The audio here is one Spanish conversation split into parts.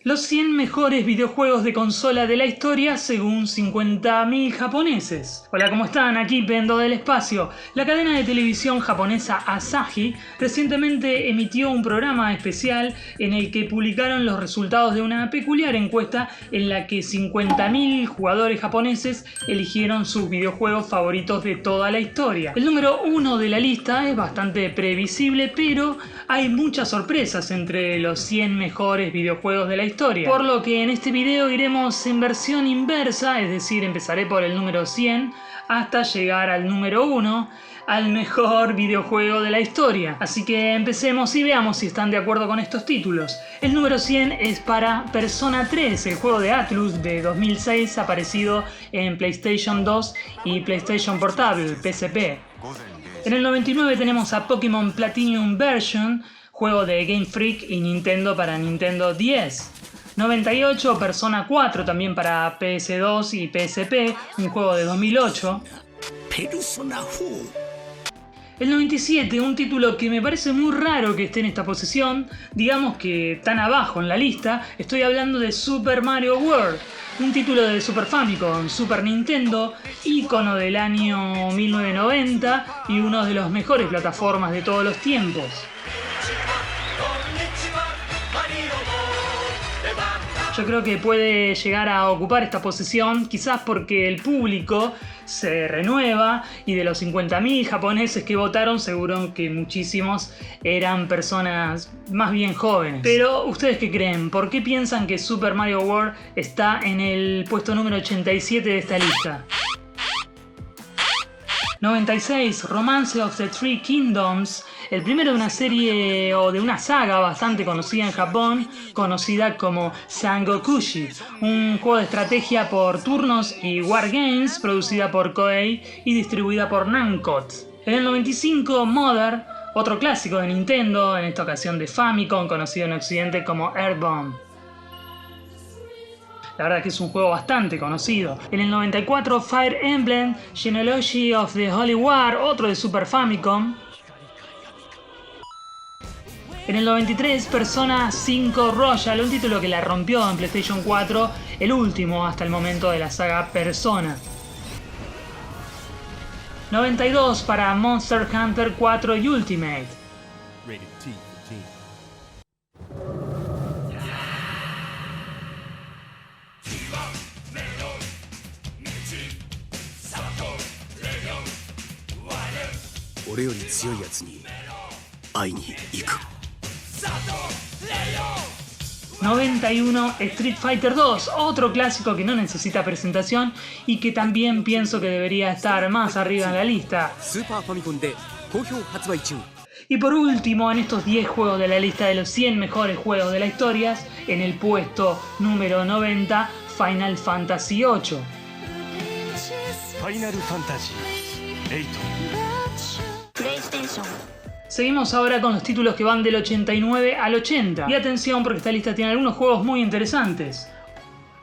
Los 100 mejores videojuegos de consola de la historia según 50.000 japoneses. Hola, ¿cómo están? Aquí Pendo del Espacio. La cadena de televisión japonesa Asahi recientemente emitió un programa especial en el que publicaron los resultados de una peculiar encuesta en la que 50.000 jugadores japoneses eligieron sus videojuegos favoritos de toda la historia. El número 1 de la lista es bastante previsible, pero hay muchas sorpresas entre los 100 mejores videojuegos de la historia. Por lo que en este video iremos en versión inversa, es decir, empezaré por el número 100 hasta llegar al número 1, al mejor videojuego de la historia. Así que empecemos y veamos si están de acuerdo con estos títulos. El número 100 es para Persona 3, el juego de Atlus de 2006 aparecido en PlayStation 2 y PlayStation Portable, PSP. En el 99 tenemos a Pokémon Platinum Version, juego de Game Freak y Nintendo para Nintendo 10. 98 Persona 4 también para PS2 y PSP, un juego de 2008. El 97, un título que me parece muy raro que esté en esta posición, digamos que tan abajo en la lista, estoy hablando de Super Mario World, un título de Super Famicom, Super Nintendo, ícono del año 1990 y uno de los mejores plataformas de todos los tiempos. Yo creo que puede llegar a ocupar esta posición, quizás porque el público se renueva y de los 50.000 japoneses que votaron, seguro que muchísimos eran personas más bien jóvenes. Pero, ¿ustedes qué creen? ¿Por qué piensan que Super Mario World está en el puesto número 87 de esta lista? 96, Romance of the Three Kingdoms, el primero de una serie o de una saga bastante conocida en Japón, conocida como Sangokushi, un juego de estrategia por turnos y wargames producida por Koei y distribuida por Namco. En el 95, Mother, otro clásico de Nintendo, en esta ocasión de Famicom, conocido en Occidente como Earthbound. La verdad que es un juego bastante conocido. En el 94, Fire Emblem Genealogy of the Holy War, otro de Super Famicom. En el 93, Persona 5 Royal, un título que la rompió en PlayStation 4, el último hasta el momento de la saga Persona. 92 para Monster Hunter 4 Ultimate. '91 Street Fighter 2, otro clásico que no necesita presentación y que también pienso que debería estar más arriba en la lista. Y por último, en estos 10 juegos de la lista de los 100 mejores juegos de la historia, en el puesto número 90, Final Fantasy VIII. Final Fantasy VIII. PlayStation. Seguimos ahora con los títulos que van del 89 al 80. Y atención porque esta lista tiene algunos juegos muy interesantes.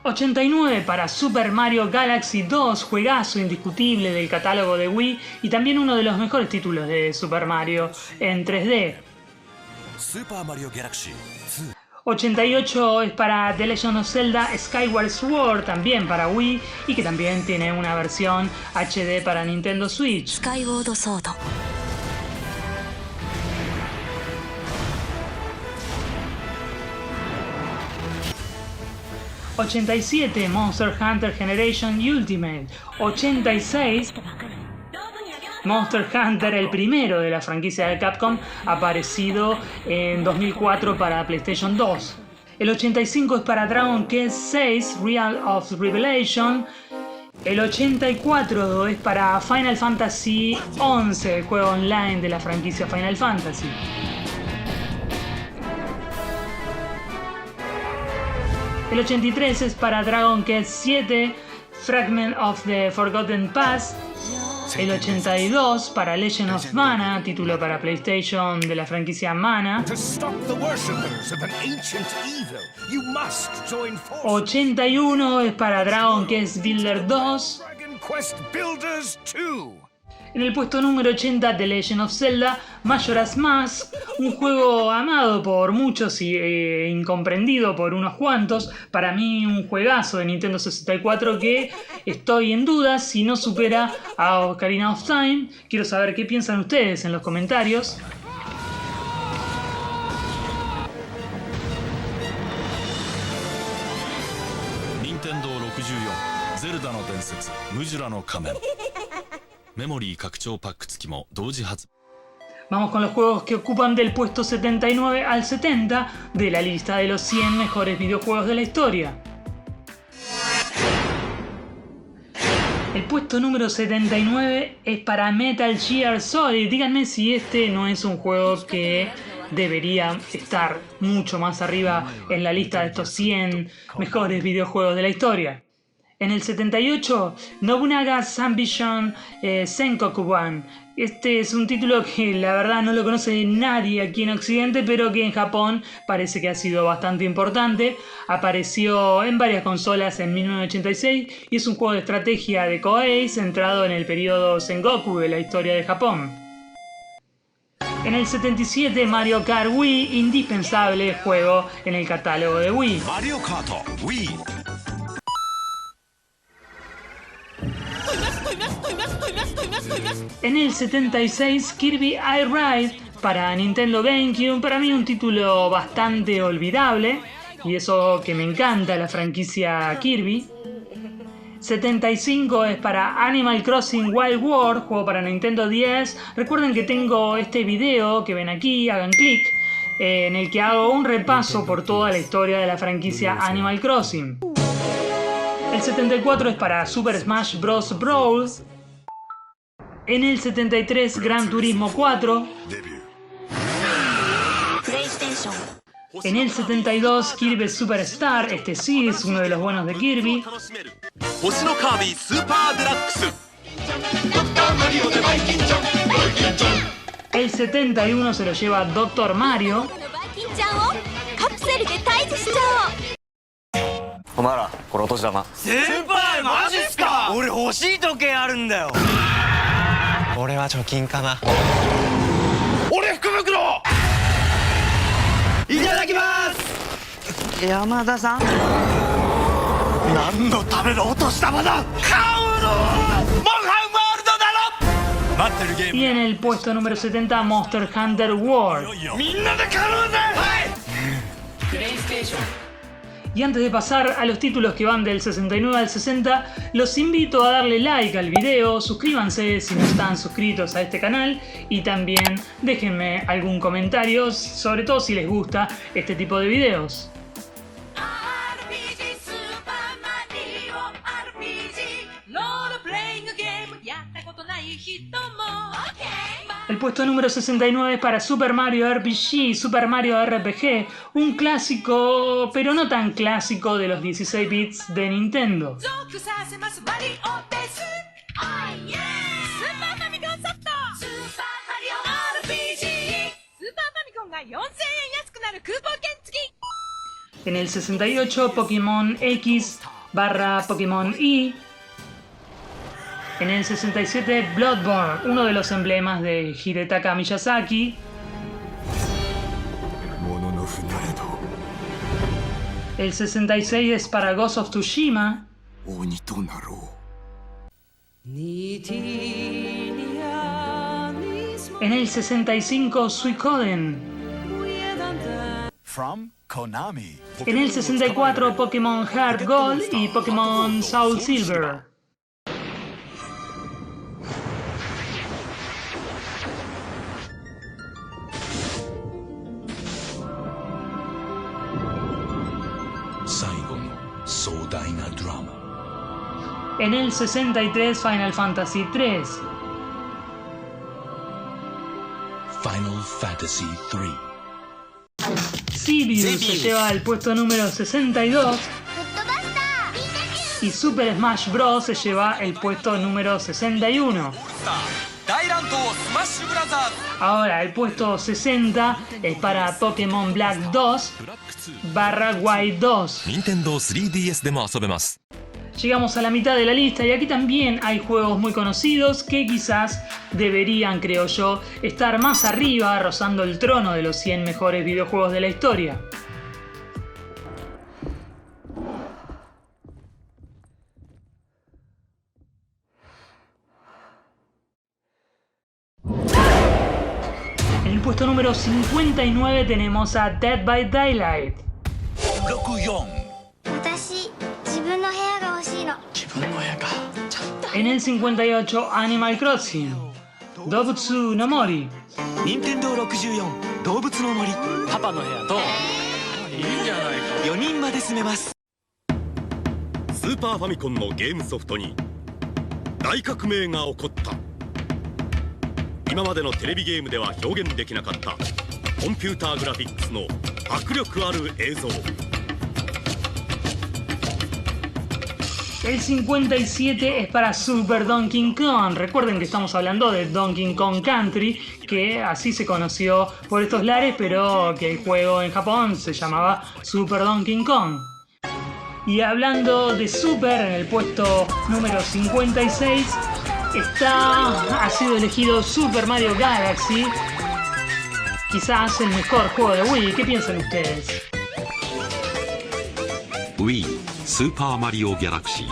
89 para Super Mario Galaxy 2, juegazo indiscutible del catálogo de Wii y también uno de los mejores títulos de Super Mario en 3D. Super Mario Galaxy 2. 88 es para The Legend of Zelda Skyward Sword, también para Wii y que también tiene una versión HD para Nintendo Switch. Skyward Sword. 87, Monster Hunter Generation Ultimate. 86, Monster Hunter, el primero de la franquicia de Capcom, aparecido en 2004 para PlayStation 2. El 85 es para Dragon Quest 6, Realm of Revelation. El 84 es para Final Fantasy XI, el juego online de la franquicia Final Fantasy. El 83 es para Dragon Quest 7, Fragment of the Forgotten Past. El 82 para Legend of Mana, título para PlayStation de la franquicia Mana. 81 es para Dragon Quest Builder 2. En el puesto número 80, The Legend of Zelda Majora's Mask, un juego amado por muchos y incomprendido por unos cuantos. Para mí un juegazo de Nintendo 64 que estoy en duda si no supera a Ocarina of Time. Quiero saber qué piensan ustedes en los comentarios. Nintendo 64 ゼルダの伝説ムジュラの仮面メモリー拡張パック付きも同時発売。 Vamos con los juegos que ocupan del puesto 79 al 70 de la lista de los 100 mejores videojuegos de la historia. El puesto número 79 es para Metal Gear Solid. Díganme si este no es un juego que debería estar mucho más arriba en la lista de estos 100 mejores videojuegos de la historia. En el 78, Nobunaga's Ambition Senkokuban. Este es un título que la verdad no lo conoce nadie aquí en Occidente, pero que en Japón parece que ha sido bastante importante. Apareció en varias consolas en 1986 y es un juego de estrategia de Koei centrado en el periodo Sengoku de la historia de Japón. En el 77, Mario Kart Wii, indispensable juego en el catálogo de Wii. Mario Kart Wii. En el 76, Kirby Air Ride para Nintendo GameCube, para mí un título bastante olvidable, y eso que me encanta la franquicia Kirby. 75 es para Animal Crossing Wild World, juego para Nintendo 10. Recuerden que tengo este video que ven aquí, hagan clic, en el que hago un repaso por toda la historia de la franquicia Animal Crossing. El 74 es para Super Smash Bros. Brawl. En el 73, Gran Turismo 4. En el 72, Kirby Superstar. Este sí es uno de los buenos de Kirby. El 71 se lo lleva Dr. Mario. お前らこれお年玉。先輩マジっすか。俺欲しい時計あるんだよ。俺は貯金かな。俺福袋いただきます。山田さん何のためのお年玉だ。買うのモンハンワールドだろ。待ってるゲーム。 Y en el puesto número 70, Monster Hunter World. みんなで買うぜ。はい。 Y antes de pasar a los títulos que van del 69 al 60, los invito a darle like al video, suscríbanse si no están suscritos a este canal y también déjenme algún comentario, sobre todo si les gusta este tipo de videos. El puesto número 69 es para Super Mario RPG, Super Mario RPG, un clásico, pero no tan clásico de los 16 bits de Nintendo. En el 68, Pokémon X / Pokémon Y. En el 67, Bloodborne, uno de los emblemas de Hidetaka Miyazaki. El 66 es para Ghost of Tsushima. En el 65, Suikoden. En el 64, Pokémon Heart Gold y Pokémon Soul Silver. En el 63, Final Fantasy 3. Final Fantasy 3. Sibiu se lleva el puesto número 62. Y Super Smash Bros. Se lleva el puesto número 61. Ahora el puesto 60 es para Pokémon Black 2 / White 2. Nintendo 3DS でも遊べます。Llegamos a la mitad de la lista y aquí también hay juegos muy conocidos que quizás deberían, creo yo, estar más arriba, rozando el trono de los 100 mejores videojuegos de la historia. En el puesto número 59 tenemos a Dead by Daylight. 64 En el 58, Animal Crossing, Dobutsu no Mori. 任天堂64動物の森パパの部屋といいじゃないか4人まで住めますスーパーファミコンのゲームソフトに大革命が起こった今までのテレビゲームでは表現できなかったコンピューターグラフィックスの迫力ある映像 El 57 es para Super Donkey Kong. Recuerden que estamos hablando de Donkey Kong Country, que así se conoció por estos lares, pero que el juego en Japón se llamaba Super Donkey Kong. Y hablando de Super, en el puesto número 56 ha sido elegido Super Mario Galaxy, quizás el mejor juego de Wii. ¿Qué piensan ustedes? Wii Super Mario Galaxy.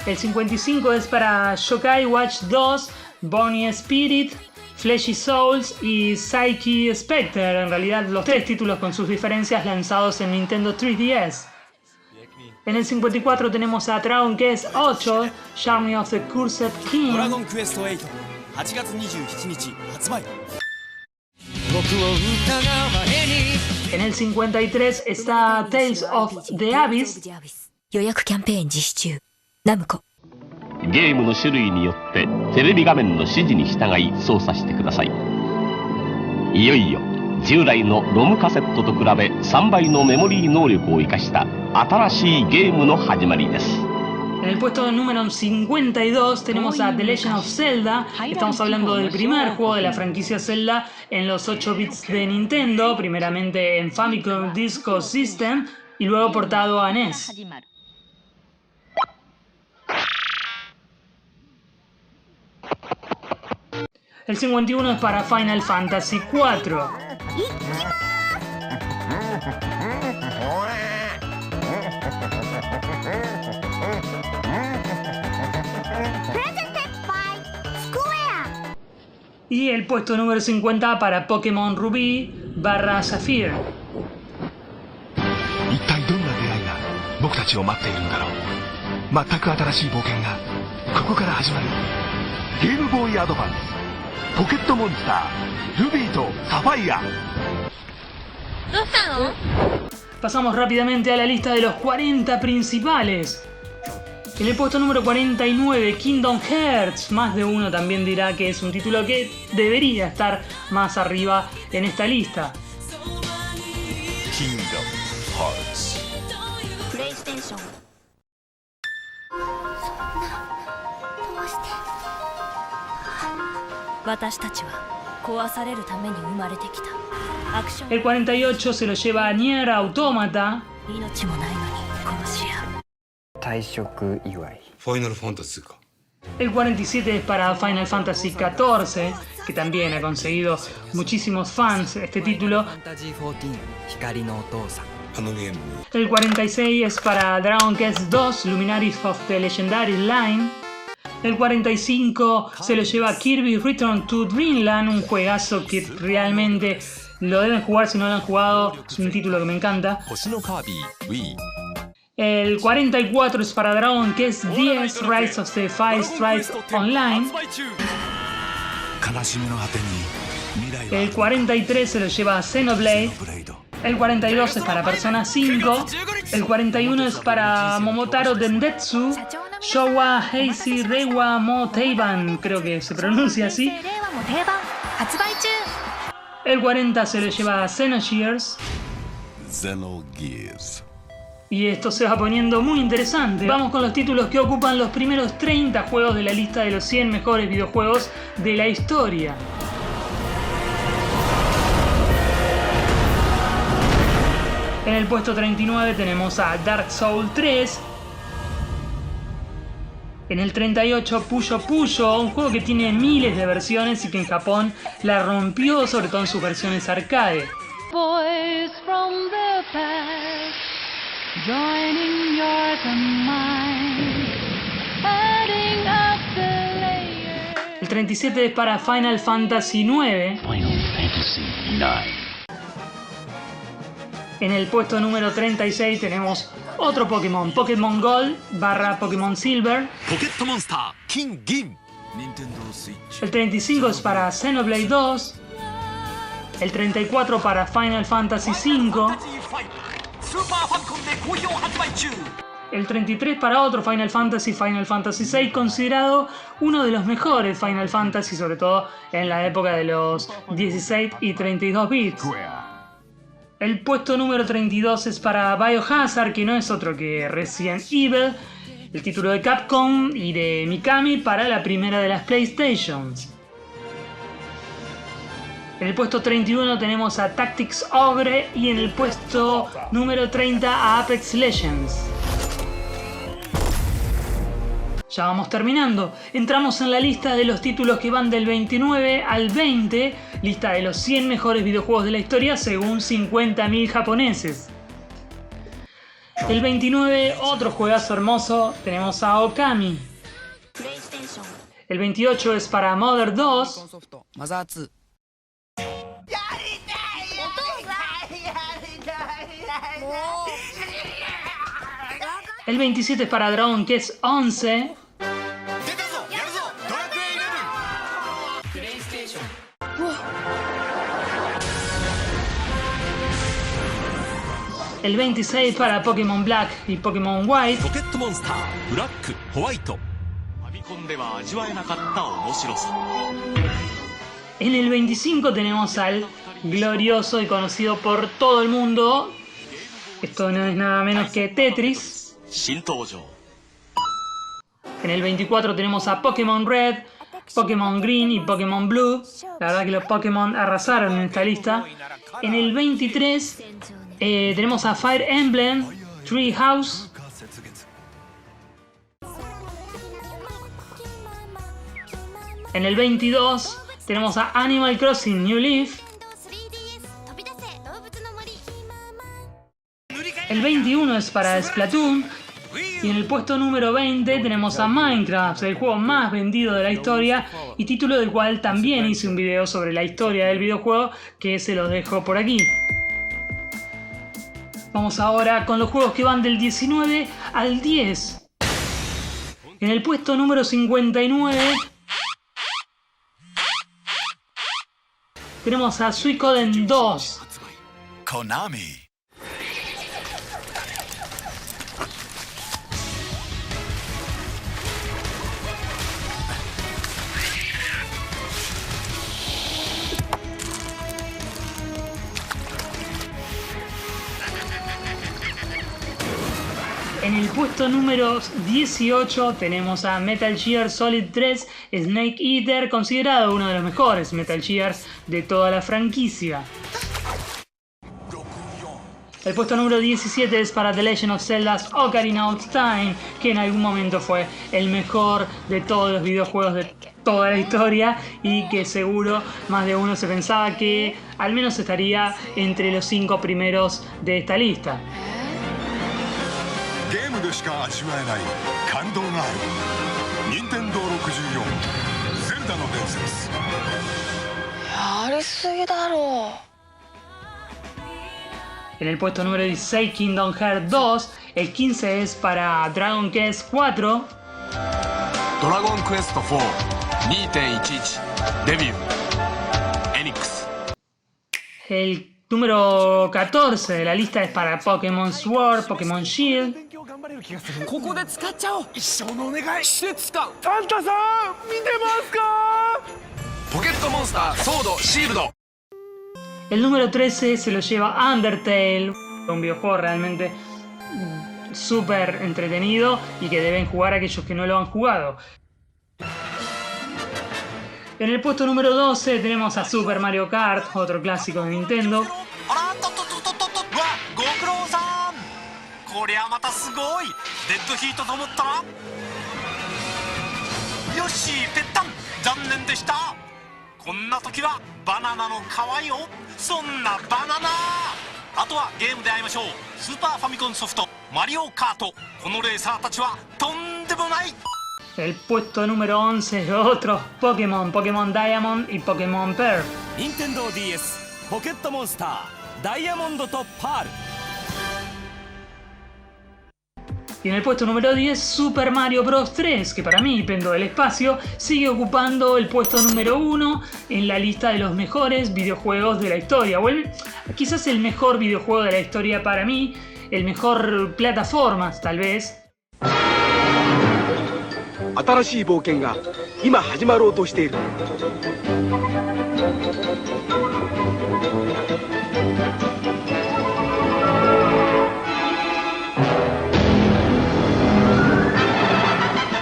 El 55 es para Yokai Watch 2, Bonnie Spirit, Fleshy Souls y Psyche Spectre, en realidad los tres títulos con sus diferencias lanzados en Nintendo 3DS. En el 54 tenemos a Dragon Quest 8, Journey of the Cursed King. ドラゴンクエスト8 8月27日発売 En el 53 está Tales of the Abyss. 予約キャンペーン実施中。ナムコ。ゲームの種類によってテレビ画面の指示に従い操作してください。いよいよ従来のロムカセットと比べ3倍のメモリー能力を生かした新しいゲームの始まりです。En el puesto número 52 tenemos a The Legend of Zelda. Estamos hablando del primer juego de la franquicia Zelda en los 8 bits de Nintendo, primeramente en Famicom Disk System y luego portado a NES. El 51 es para Final Fantasy IV. Y el puesto número 50 para Pokémon Rubí / Zafir. 一体どんな出会いが僕たちを待っているんだろう。全く新しい冒険がここから始まる。ゲームボーイアドバンスポケットモンスタールビーとサファイア。どうしたの？ Pasamos rápidamente a la lista de los 40 principales. En el puesto número 49, Kingdom Hearts. Más de uno también dirá que es un título que debería estar más arriba en esta lista. Kingdom Hearts プレイステーション。そんな、どうして？私たちは壊されるために生まれてきた。アクション。El 48 se lo lleva a Nier Automata. 命もないのに殺し合う。退職祝いファイナルファンタジーか。El 47 es para Final Fantasy XIV, que también ha conseguido muchísimos fans este título. ファンタジー14光のお父さん あのゲーム。 El 46 es para Dragon Quest 2, Luminaries of the Legendary Line. El 45 se lo lleva Kirby Return to Dreamland, un juegazo que realmente lo deben jugar si no lo han jugado, es un título que me encanta. 星のカービィ Wii El 44 es para Dragon Quest 10, Rise of the Fire Strike Online. 悲しみの果てに未来は El 43 se lo lleva a Xenoblade. ブレイド。 El 42 es para Persona 5. El 41 es para Momotaro Densetsu. Showa Heisei Reiwa Mo Teiban, creo que se pronuncia así. 令和も定番発売中。 El 40 se lo lleva a Xenogears. Xenogears Y esto se va poniendo muy interesante. Vamos con los títulos que ocupan los primeros 30 juegos de la lista de los 100 mejores videojuegos de la historia. En el puesto 39 tenemos a Dark Souls 3. En el 38 Puyo Puyo, un juego que tiene miles de versiones y que en Japón la rompió, sobre todo en sus versiones arcade. Boys from the past, joining yours and mine, adding up the layers. El 37 es para Final Fantasy IX. En el puesto número 36 tenemos otro Pokémon, Pokémon Gold / Pokémon Silver. El 35 es para Xenoblade 2. El 34 para Final Fantasy V. El 33 para otro Final Fantasy VI, considerado uno de los mejores Final Fantasy, sobre todo en la época de los 16 y 32 bits. El puesto número 32 es para Biohazard, que no es otro que Resident Evil, el título de Capcom y de Mikami para la primera de las PlayStations. En el puesto 31 tenemos a Tactics Ogre y en el puesto número 30 a Apex Legends. Ya vamos terminando. Entramos en la lista de los títulos que van del 29 al 20, lista de los 100 mejores videojuegos de la historia según 50.000 japoneses. El 29, otro juegazo hermoso, tenemos a Okami. El 28 es para Mother 2. El 27 es para Dragon Quest 11. El 26 para Pokémon Black y Pokémon White. En el 25 tenemos al glorioso y conocido por todo el mundo. Esto no es nada menos que Tetris. En el 24 tenemos a Pokémon Red, Pokémon Green y Pokémon Blue. La verdad que los Pokémon arrasaron en esta lista. En el 23 tenemos a Fire Emblem, Treehouse. En el 22 tenemos a Animal Crossing New Leaf. El 21 es para Splatoon. Y en el puesto número 20 tenemos a Minecraft, el juego más vendido de la historia y título del cual también hice un video sobre la historia del videojuego que se los dejo por aquí. Vamos ahora con los juegos que van del 19 al 10. En el puesto número 59 tenemos a Suikoden 2. Konami. En el puesto número 18 tenemos a Metal Gear Solid 3 Snake Eater, considerado uno de los mejores Metal Gears de toda la franquicia. El puesto número 17 es para The Legend of Zelda Ocarina of Time, que en algún momento fue el mejor de todos los videojuegos de toda la historia y que seguro más de uno se pensaba que al menos estaría entre los 5 primeros de esta lista. En el puesto número 16, Kingdom Hearts 2. El 15 es para Dragon Quest 4. Dragon Quest 4 2.11 Debut Enix. El número 14 de la lista es para Pokémon Sword, Pokémon Shield. El número 13 se lo lleva Undertale, un videojuego realmente súper entretenido y que deben jugar aquellos que no lo han jugado. En el puesto número 12 tenemos a Super Mario Kart, otro clásico de Nintendo. ご苦労さん。こりゃまたすごい。デッドヒートと思ったらよしぺったん、残念でした。こんな時はバナナの皮よ。そんなバナナ。あとはゲームで会いましょう。スーパーファミコンソフトマリオカート。このレーサーたちはとんでもない。 El puesto número 11 es otro Pokémon, Pokémon Diamond y Pokémon Pearl. Nintendo DS ポケットモンスターダイヤモンドとパール。 Y en el puesto número 10, Super Mario Bros. 3, que para mí, Pendo del Espacio, sigue ocupando el puesto número 1 en la lista de los mejores videojuegos de la historia. O quizás el mejor videojuego de la historia para mí, el mejor plataformas, tal vez. 新しい冒険が今始まろうとしている。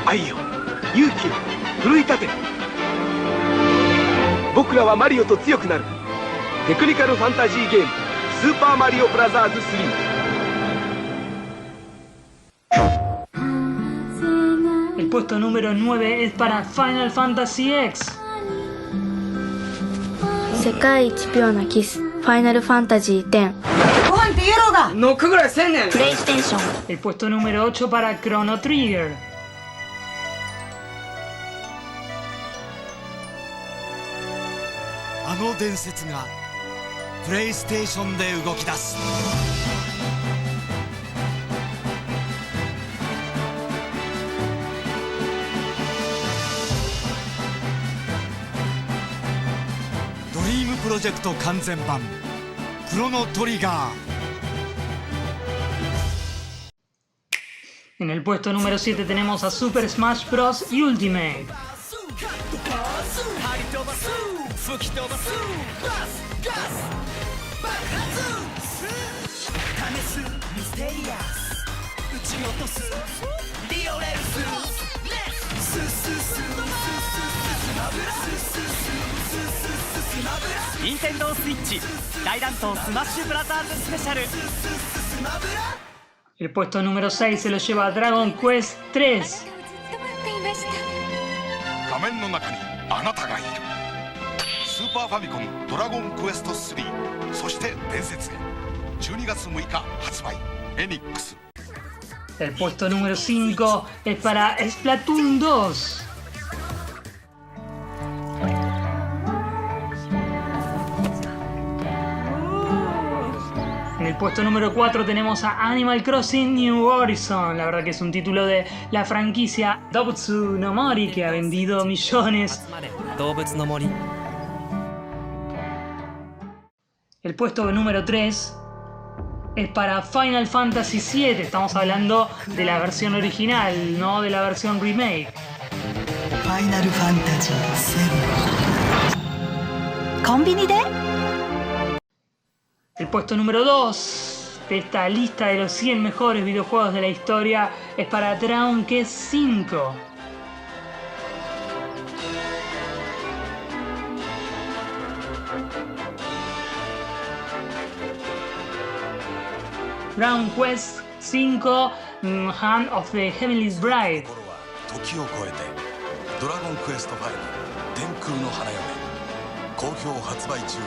愛よ、勇気よ、奮い立て。僕らはマリオと強くなる。テクニカルファンタジーゲーム「スーパーマリオブラザーズ3」。 El puesto número 9 es para Final Fantasy X. 世界一ピュアなキス、ファイナルファンタジー10。ご飯って言えろうが。ノックぐらいせんねん。プレイステーション。El puesto número 8 para Chrono Trigger. あの伝説がプレイステーションで動き出す。 ドリームプロジェクト完全版クロノトリガー。 En el puesto número 7 tenemos a Super Smash Bros. Ultimate. Nintendo Switch 大乱闘スマッシュブラザーズスペシャル。 El puesto número 6 se lo lleva Dragon Quest 3. 画面の中にあなたがいる。スーパーファミコンドラゴンクエスト3、そして伝説へ。12月6日発売。エニックス。 El puesto número 5 es para Splatoon 2. En el puesto número 4 tenemos a Animal Crossing New Horizon. La verdad que es un título de la franquicia Dobutsu no Mori que ha vendido millones. El puesto número 3 es para Final Fantasy VII. Estamos hablando de la versión original, no de la versión remake. Final Fantasy VII. ¿Combini de? El puesto número 2 de esta lista de los 100 mejores videojuegos de la historia es para Dragon Quest 5. Dragon Quest 5 Hand of the Heavenly Bride. 時を超えてドラゴンクエスト5天空の花嫁好評発売中。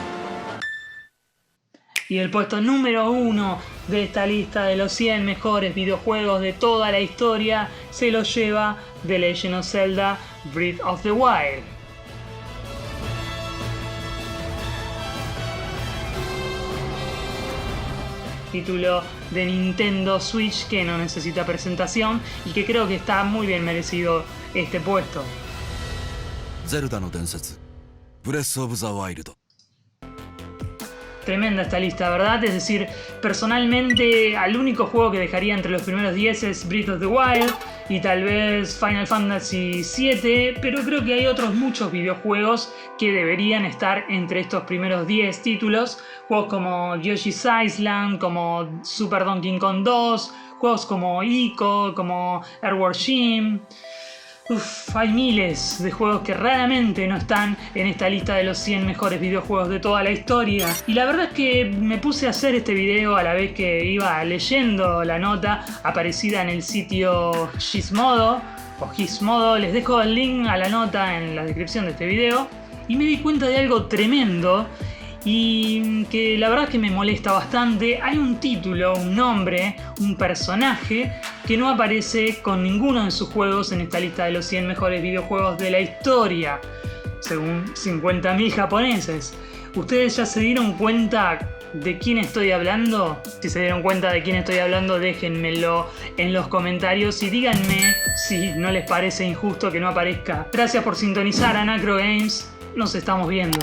Y el puesto número 1 de esta lista de los 100 mejores videojuegos de toda la historia se lo lleva The Legend of Zelda Breath of the Wild. Título de Nintendo Switch que no necesita presentación y que creo que está muy bien merecido este puesto. Zelda no Densetsu Breath of the Wild. Tremenda esta lista, ¿verdad? Es decir, personalmente al único juego que dejaría entre los primeros 10 es Breath of the Wild y tal vez Final Fantasy VII, pero creo que hay otros muchos videojuegos que deberían estar entre estos primeros 10 títulos. Juegos como Yoshi's Island, como Super Donkey Kong 2, Juegos como Ico, como Airward Jim. Hay miles de juegos que raramente no están en esta lista de los 100 mejores videojuegos de toda la historia. Y la verdad es que me puse a hacer este video a la vez que iba leyendo la nota aparecida en el sitio Gizmodo o Gizmodo. Les dejo el link a la nota en la descripción de este video. Y me di cuenta de algo tremendo y que la verdad es que me molesta bastante. Hay un título, un nombre, un personaje que no aparece con ninguno de sus juegos en esta lista de los 100 mejores videojuegos de la historia, según 50.000 japoneses. ¿Ustedes ya se dieron cuenta de quién estoy hablando? Si se dieron cuenta de quién estoy hablando, déjenmelo en los comentarios y díganme si no les parece injusto que no aparezca. Gracias por sintonizar a Nacro Games. Nos estamos viendo.